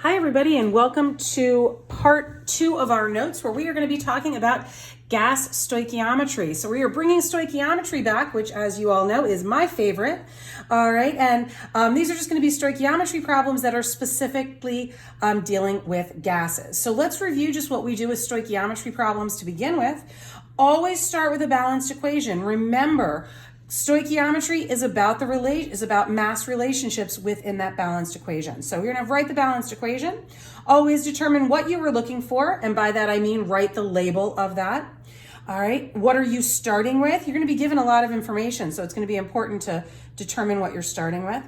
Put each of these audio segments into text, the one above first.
Hi everybody, and welcome to part 2 of our notes where we are going to be talking about gas stoichiometry. So we are bringing stoichiometry back, which as you all know is my favorite. All right, and these are just going to be stoichiometry problems that are specifically dealing with gases. So let's review just what we do with stoichiometry problems to begin with. Always start with a balanced equation. Remember, stoichiometry is about mass relationships within that balanced equation. So we're going to write the balanced equation. Always determine what you were looking for, and by that I mean write the label of that. All right, what are you starting with? You're going to be given a lot of information, so it's going to be important to determine what you're starting with.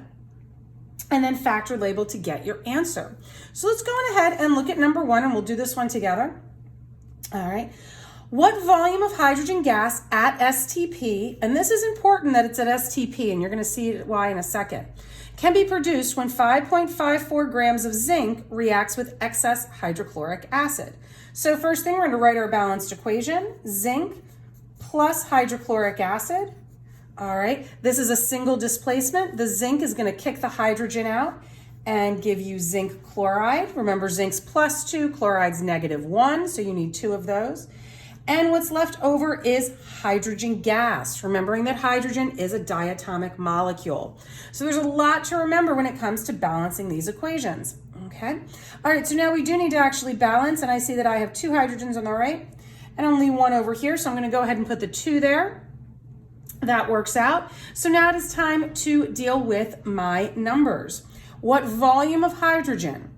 And then factor label to get your answer. So let's go on ahead and look at number 1, and we'll do this one together. All right. What volume of hydrogen gas at STP, and this is important that it's at STP, and you're going to see why in a second, can be produced when 5.54 grams of zinc reacts with excess hydrochloric acid? So first thing, we're going to write our balanced equation, zinc plus hydrochloric acid. All right, this is a single displacement. The zinc is going to kick the hydrogen out and give you zinc chloride. Remember, zinc's +2, chloride's -1, so you need 2 of those. And what's left over is hydrogen gas, remembering that hydrogen is a diatomic molecule. So there's a lot to remember when it comes to balancing these equations, okay? All right, so now we do need to actually balance, and I see that I have 2 hydrogens on the right and only 1 over here, so I'm gonna go ahead and put the 2 there. That works out. So now it is time to deal with my numbers. What volume of hydrogen?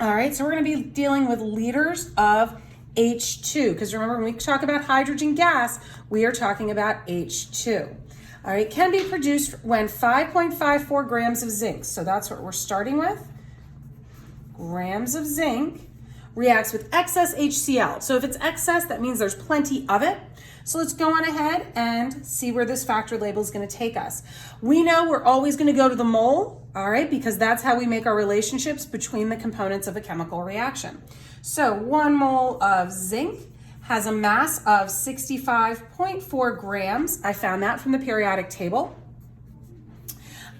All right, so we're gonna be dealing with liters of H2, because remember when we talk about hydrogen gas, we are talking about H2. All right, can be produced when 5.54 grams of zinc, so that's what we're starting with, grams of zinc, reacts with excess HCl. So if it's excess, that means there's plenty of it. So let's go on ahead and see where this factor label is going to take us. We know we're always going to go to the mole, all right, because that's how we make our relationships between the components of a chemical reaction. So 1 mole of zinc has a mass of 65.4 grams. I found that from the periodic table.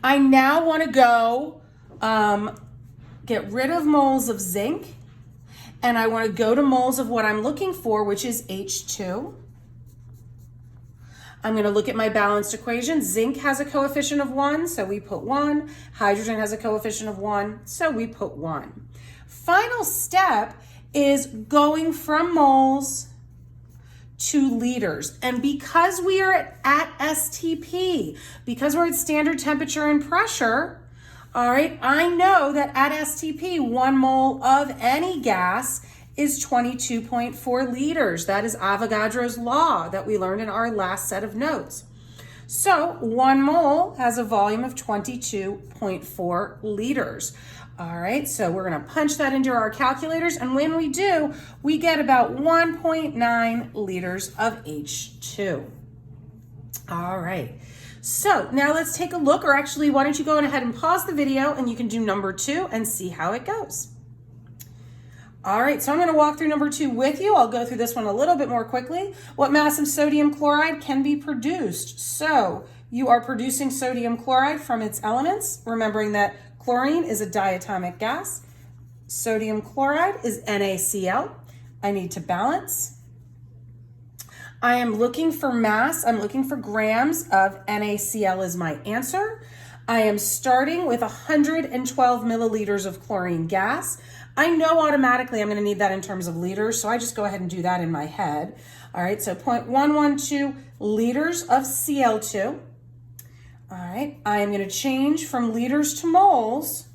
I now want to go get rid of moles of zinc, and I want to go to moles of what I'm looking for, which is H2. I'm going to look at my balanced equation. Zinc has a coefficient of 1, so we put 1. Hydrogen has a coefficient of 1, so we put 1. Final step is going from moles to liters. And because we are at STP, because we're at standard temperature and pressure, all right, I know that at STP, 1 mole of any gas is 22.4 liters. That is Avogadro's law that we learned in our last set of notes. So 1 mole has a volume of 22.4 liters. All right, so we're gonna punch that into our calculators, and when we do, we get about 1.9 liters of H2. All right, so now let's take a look, or actually, why don't you go ahead and pause the video and you can do number 2 and see how it goes. All right, so I'm going to walk through number 2 with you. I'll go through this one a little bit more quickly. What mass of sodium chloride can be produced? So you are producing sodium chloride from its elements, remembering that chlorine is a diatomic gas. Sodium chloride is NaCl. I need to balance. I am looking for mass. I'm looking for grams of NaCl is my answer. I am starting with 112 milliliters of chlorine gas. I know automatically I'm going to need that in terms of liters, so I just go ahead and do that in my head. All right, so 0.112 liters of Cl2. All right, I am going to change from liters to moles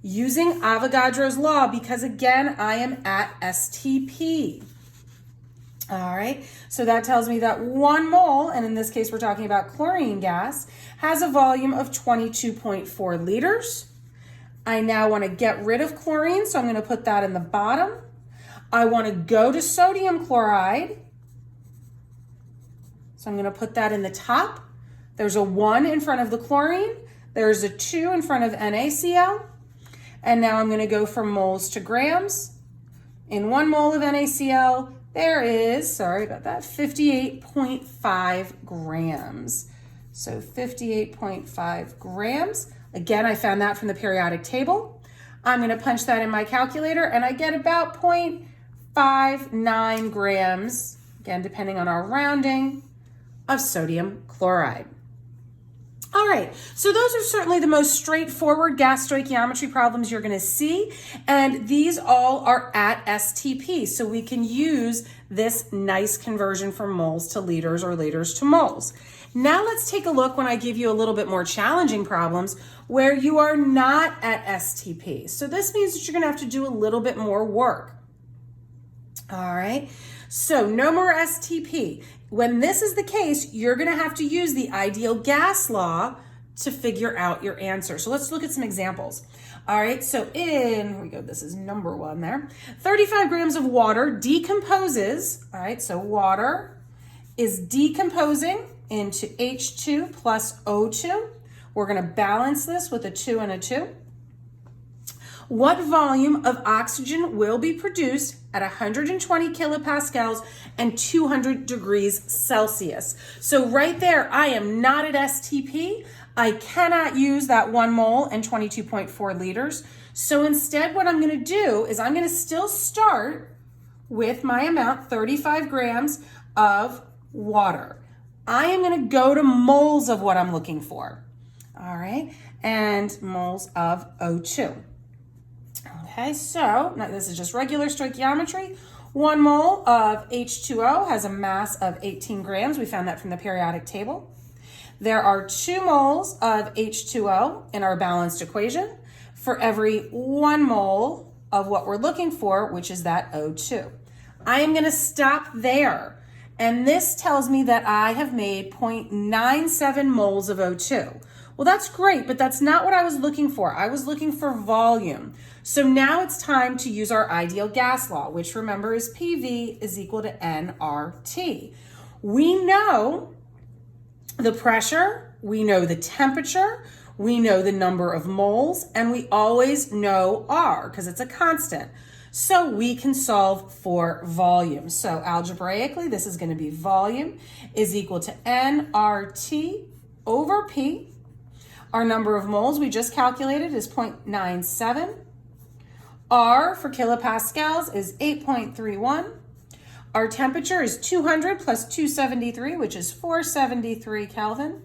using Avogadro's law because, again, I am at STP. All right, so that tells me that 1 mole, and in this case we're talking about chlorine gas, has a volume of 22.4 liters. I now want to get rid of chlorine, so I'm going to put that in the bottom. I want to go to sodium chloride, so I'm going to put that in the top. There's a 1 in front of the chlorine. There's a 2 in front of NaCl. And now I'm going to go from moles to grams. In 1 mole of NaCl, there is, sorry about that, 58.5 grams. So 58.5 grams. Again, I found that from the periodic table. I'm going to punch that in my calculator, and I get about 0.59 grams, again, depending on our rounding, of sodium chloride. All right, so those are certainly the most straightforward gas stoichiometry problems you're going to see, and these all are at STP, so we can use this nice conversion from moles to liters or liters to moles. Now let's take a look when I give you a little bit more challenging problems where you are not at STP. So this means that you're going to have to do a little bit more work. All right, so no more STP. When this is the case, you're going to have to use the ideal gas law to figure out your answer. So let's look at some examples. All right, so here we go, this is number 1 there. 35 grams of water decomposes, all right, so water is decomposing into H2 plus O2. We're going to balance this with a 2 and a 2. What volume of oxygen will be produced at 120 kilopascals and 200 degrees Celsius? So right there, I am not at STP. I cannot use that 1 mole and 22.4 liters. So instead, what I'm going to do is I'm going to still start with my amount, 35 grams of water. I am going to go to moles of what I'm looking for. All right, and moles of O2. Okay, so now this is just regular stoichiometry. 1 mole of H2O has a mass of 18 grams. We found that from the periodic table. There are 2 moles of H2O in our balanced equation for every 1 mole of what we're looking for, which is that O2. I am going to stop there. And this tells me that I have made 0.97 moles of O2. Well, that's great, but that's not what I was looking for. I was looking for volume. So now it's time to use our ideal gas law, which remember is PV is equal to nRT. We know the pressure, we know the temperature, we know the number of moles, and we always know R because it's a constant. So we can solve for volume. So algebraically, this is going to be volume is equal to nRT over P. Our number of moles we just calculated is 0.97. R for kilopascals is 8.31. Our temperature is 200 plus 273, which is 473 Kelvin.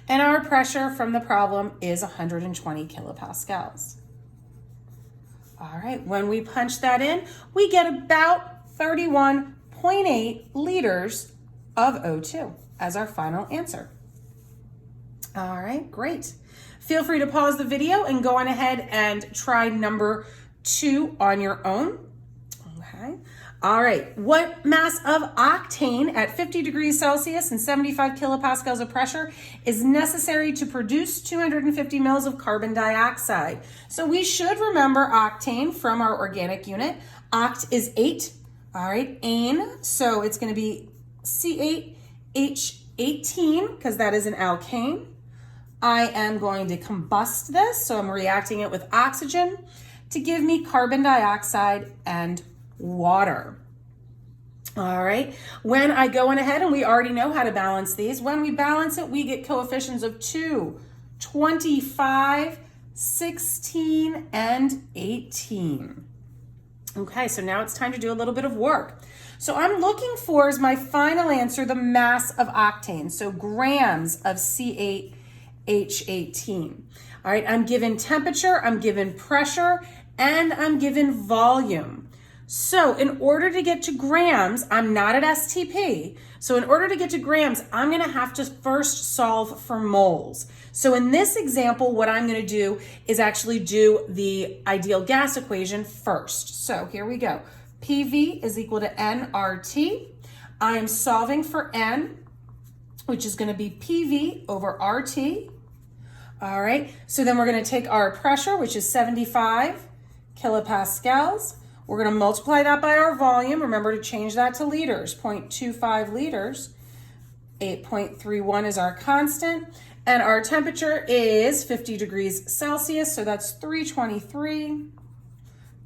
And our pressure from the problem is 120 kilopascals. All right, when we punch that in, we get about 31.8 liters of O2 as our final answer. All right, great. Feel free to pause the video and go on ahead and try number 2 on your own. Okay. All right, what mass of octane at 50 degrees Celsius and 75 kilopascals of pressure is necessary to produce 250 mils of carbon dioxide? So we should remember octane from our organic unit. Oct is 8, all right, ane, so it's gonna be C8H18 because that is an alkane. I am going to combust this, so I'm reacting it with oxygen to give me carbon dioxide and water. All right, when I go on ahead, and we already know how to balance these, when we balance it, we get coefficients of 2, 25, 16, and 18. Okay, so now it's time to do a little bit of work. So I'm looking for, as my final answer, the mass of octane, so grams of C8H18. All right, I'm given temperature, I'm given pressure, and I'm given volume. So in order to get to grams, I'm not at STP. So in order to get to grams, I'm gonna have to first solve for moles. So in this example, what I'm gonna do is actually do the ideal gas equation first. So here we go. PV is equal to nRT. I am solving for N, which is gonna be PV over RT. All right, so then we're gonna take our pressure, which is 75 kilopascals. We're gonna multiply that by our volume. Remember to change that to liters, 0.25 liters. 8.31 is our constant. And our temperature is 50 degrees Celsius, so that's 323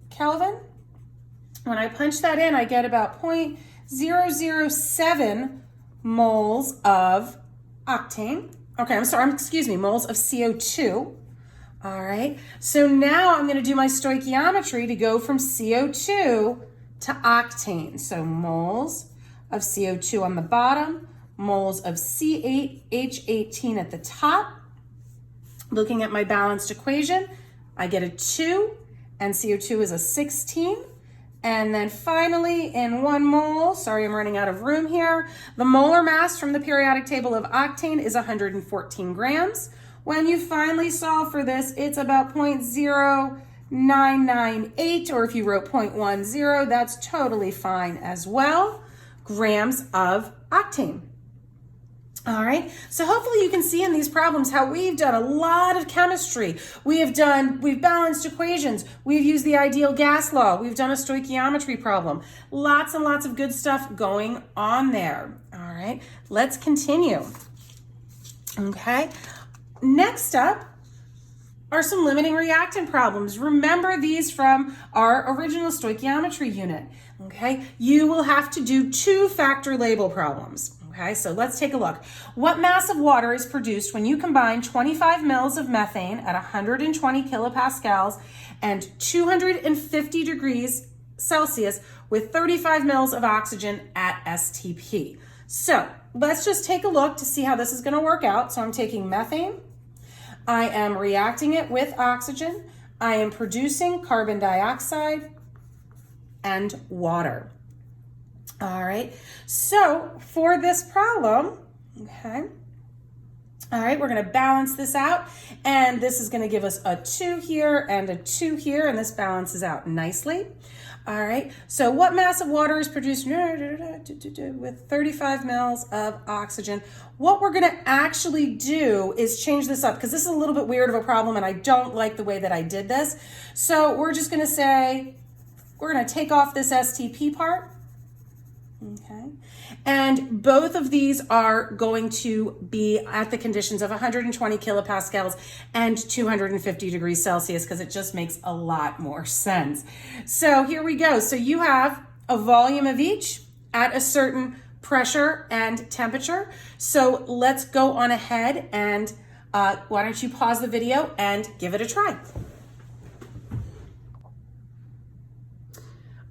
Kelvin. When I punch that in, I get about 0.007 moles of octane. Okay, excuse me, moles of CO2. All right, so now I'm going to do my stoichiometry to go from CO2 to octane. So moles of CO2 on the bottom, moles of C8H18 at the top. Looking at my balanced equation, I get a 2, and CO2 is a 16. And then finally, in 1 mole, sorry, I'm running out of room here, the molar mass from the periodic table of octane is 114 grams. When you finally solve for this, it's about 0.0998, or if you wrote 0.10, that's totally fine as well, grams of octane. All right, so hopefully you can see in these problems how we've done a lot of chemistry. We've balanced equations. We've used the ideal gas law. We've done a stoichiometry problem. Lots and lots of good stuff going on there. All right, let's continue. Okay, next up are some limiting reactant problems. Remember these from our original stoichiometry unit. Okay, you will have to do 2-factor label problems. Okay, so let's take a look. What mass of water is produced when you combine 25 mils of methane at 120 kilopascals and 250 degrees Celsius with 35 mils of oxygen at STP? So let's just take a look to see how this is going to work out. So I'm taking methane. I am reacting it with oxygen. I am producing carbon dioxide and water. All right, so for this problem, okay, all right, we're going to balance this out, and this is going to give us a 2 here and a 2 here, and this balances out nicely. All right, so what mass of water is produced with 35 mils of oxygen? What we're going to actually do is change this up, because this is a little bit weird of a problem, and I don't like the way that I did this. So we're just going to say, we're going to take off this STP part. Okay, and both of these are going to be at the conditions of 120 kilopascals and 250 degrees Celsius, because it just makes a lot more sense. So here we go. So you have a volume of each at a certain pressure and temperature. So let's go on ahead and why don't you pause the video and give it a try.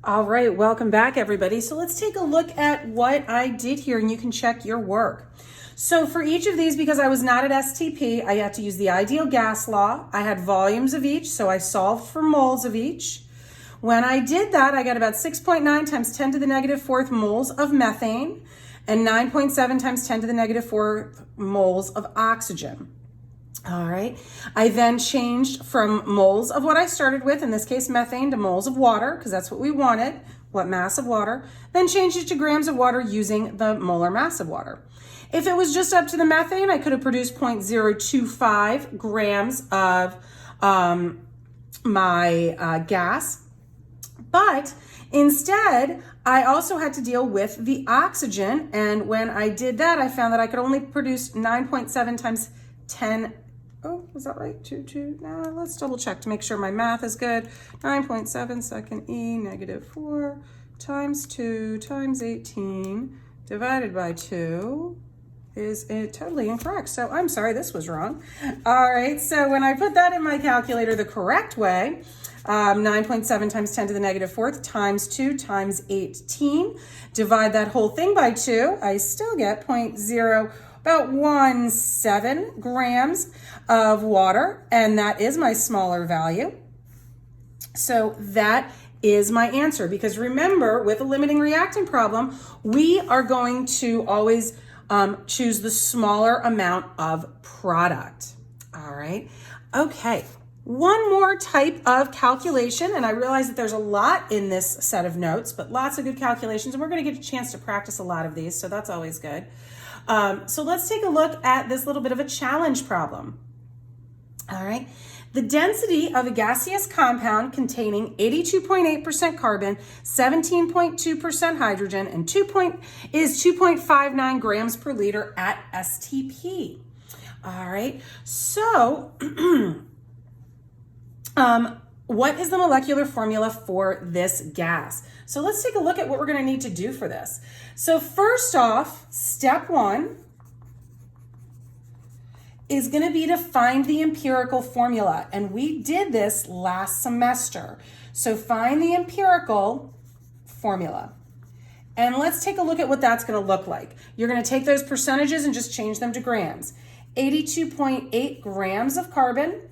All right, welcome back, everybody. So let's take a look at what I did here, and you can check your work. So for each of these, because I was not at STP, I had to use the ideal gas law. I had volumes of each, so I solved for moles of each. When I did that, I got about 6.9 times 10 to the negative 4th moles of methane and 9.7 times 10 to the negative 4th moles of oxygen. All right, I then changed from moles of what I started with, in this case methane, to moles of water, because that's what we wanted, what mass of water, then changed it to grams of water using the molar mass of water. If it was just up to the methane, I could have produced 0.025 grams of my gas, but instead, I also had to deal with the oxygen, and when I did that, I found that I could only produce 9.7 times 10. Oh, was that right? 2. Now let's double check to make sure my math is good. 9.7 second E negative 4 times 2 times 18 divided by 2 is totally incorrect. So I'm sorry, this was wrong. All right, so when I put that in my calculator the correct way, 9.7 times 10 to the negative 4th times 2 times 18, divide that whole thing by 2, I still get about 1.7 grams of water, and that is my smaller value. So that is my answer, because remember, with a limiting reactant problem, we are going to always choose the smaller amount of product. All right, okay. One more type of calculation, and I realize that there's a lot in this set of notes, but lots of good calculations, and we're going to get a chance to practice a lot of these, so that's always good. So let's take a look at this little bit of a challenge problem. All right. The density of a gaseous compound containing 82.8% carbon, 17.2% hydrogen, and 2.59 grams per liter at STP. All right. So, what is the molecular formula for this gas? So let's take a look at what we're going to need to do for this. So first off, step 1 is going to be to find the empirical formula. And we did this last semester. So find the empirical formula. And let's take a look at what that's going to look like. You're going to take those percentages and just change them to grams. 82.8 grams of carbon.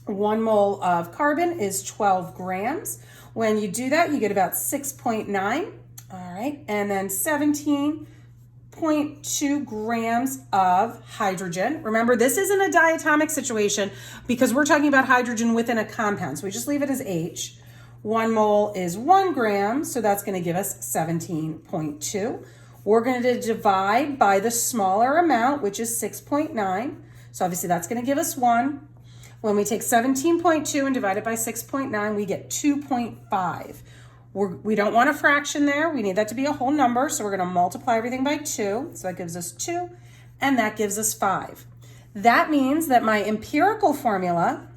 1 mole of carbon is 12 grams. When you do that, you get about 6.9. All right. And then 17.2 grams of hydrogen. Remember, this isn't a diatomic situation because we're talking about hydrogen within a compound. So we just leave it as H. 1 mole is 1 gram, so that's going to give us 17.2. We're going to divide by the smaller amount, which is 6.9. So obviously that's going to give us 1. When we take 17.2 and divide it by 6.9, we get 2.5. We don't want a fraction there. We need that to be a whole number, so we're going to multiply everything by 2. So that gives us 2, and that gives us 5. That means that my empirical formula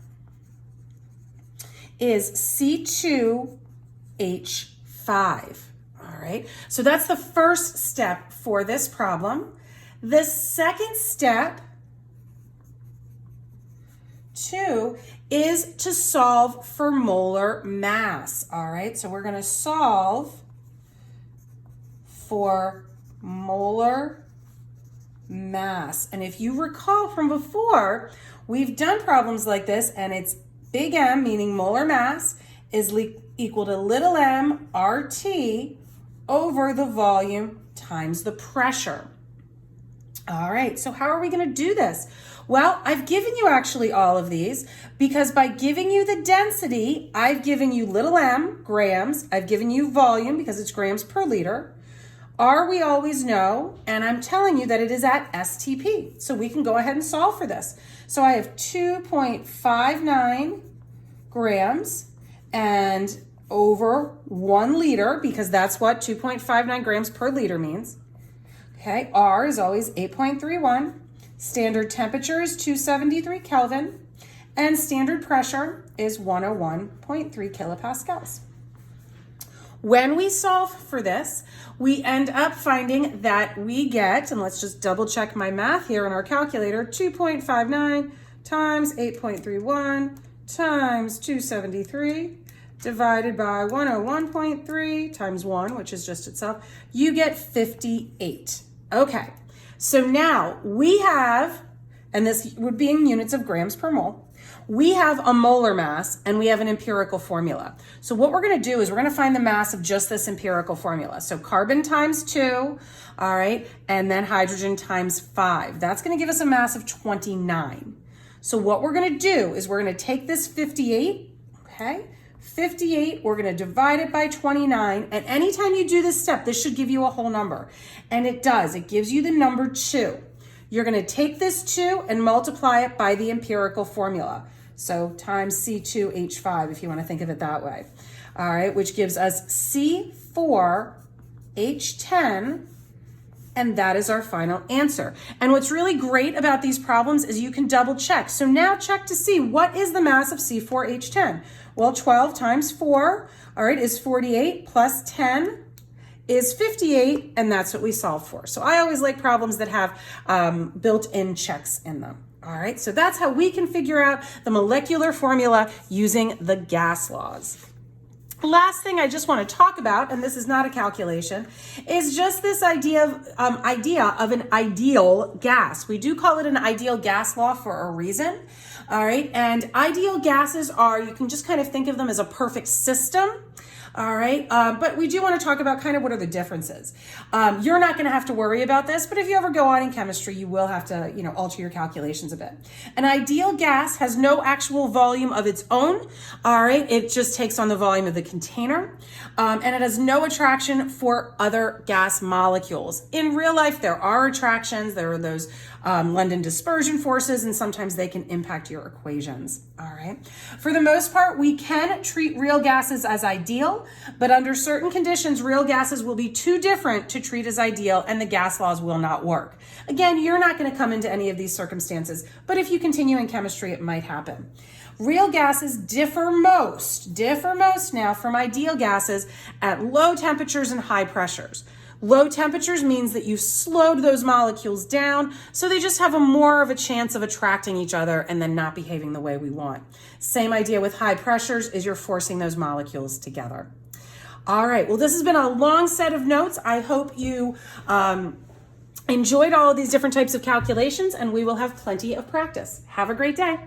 is C2H5. All right, so that's the first step for this problem. The second step, 2, is to solve for molar mass. All right, so we're going to solve for molar mass. And if you recall from before, we've done problems like this, and it's big M, meaning molar mass, is equal to little m RT over the volume times the pressure. All right, so how are we going to do this? Well, I've given you actually all of these because by giving you the density, I've given you little m, grams. I've given you volume because it's grams per liter. R we always know, and I'm telling you that it is at STP. So we can go ahead and solve for this. So I have 2.59 grams and over 1 liter, because that's what 2.59 grams per liter means. Okay, R is always 8.31. Standard temperature is 273 Kelvin. And standard pressure is 101.3 kilopascals. When we solve for this, we end up finding that we get, and let's just double check my math here in our calculator, 2.59 times 8.31 times 273 divided by 101.3 times 1, which is just itself, you get 58. Okay, so now we have, and this would be in units of grams per mole, we have a molar mass and we have an empirical formula. So what we're going to do is we're going to find the mass of just this empirical formula. So carbon times 2, all right, and then hydrogen times 5. That's going to give us a mass of 29. So what we're going to do is we're going to take this 58, okay, 58, we're going to divide it by 29, and anytime you do this step, this should give you a whole number. And it does. It gives you the number 2. You're going to take this 2 and multiply it by the empirical formula. So times C2H5, if you want to think of it that way. All right, which gives us C4H10, and that is our final answer. And what's really great about these problems is you can double check. So now check to see what is the mass of C4H10. Well, 12 times 4, all right, is 48 plus 10 is 58, and that's what we solve for. So I always like problems that have built-in checks in them. All right, so that's how we can figure out the molecular formula using the gas laws. Last thing I just want to talk about, and this is not a calculation, is just this idea of an ideal gas. We do call it an ideal gas law for a reason. All right, and ideal gases are, you can just kind of think of them as a perfect system. All right, but we do want to talk about kind of what are the differences. You're not going to have to worry about this, but if you ever go on in chemistry, you will have to, alter your calculations a bit. An ideal gas has no actual volume of its own. All right, it just takes on the volume of the container, and it has no attraction for other gas molecules. In real life, there are attractions. There are those London dispersion forces, and sometimes they can impact your equations. All right. For the most part, we can treat real gases as ideal, but under certain conditions, real gases will be too different to treat as ideal, and the gas laws will not work. Again, you're not going to come into any of these circumstances, but if you continue in chemistry, it might happen. Real gases differ most now from ideal gases at low temperatures and high pressures. Low temperatures means that you've slowed those molecules down, so they just have more of a chance of attracting each other and then not behaving the way we want. Same idea with high pressures, is you're forcing those molecules together. All right, well, this has been a long set of notes. I hope you enjoyed all of these different types of calculations, and we will have plenty of practice. Have a great day.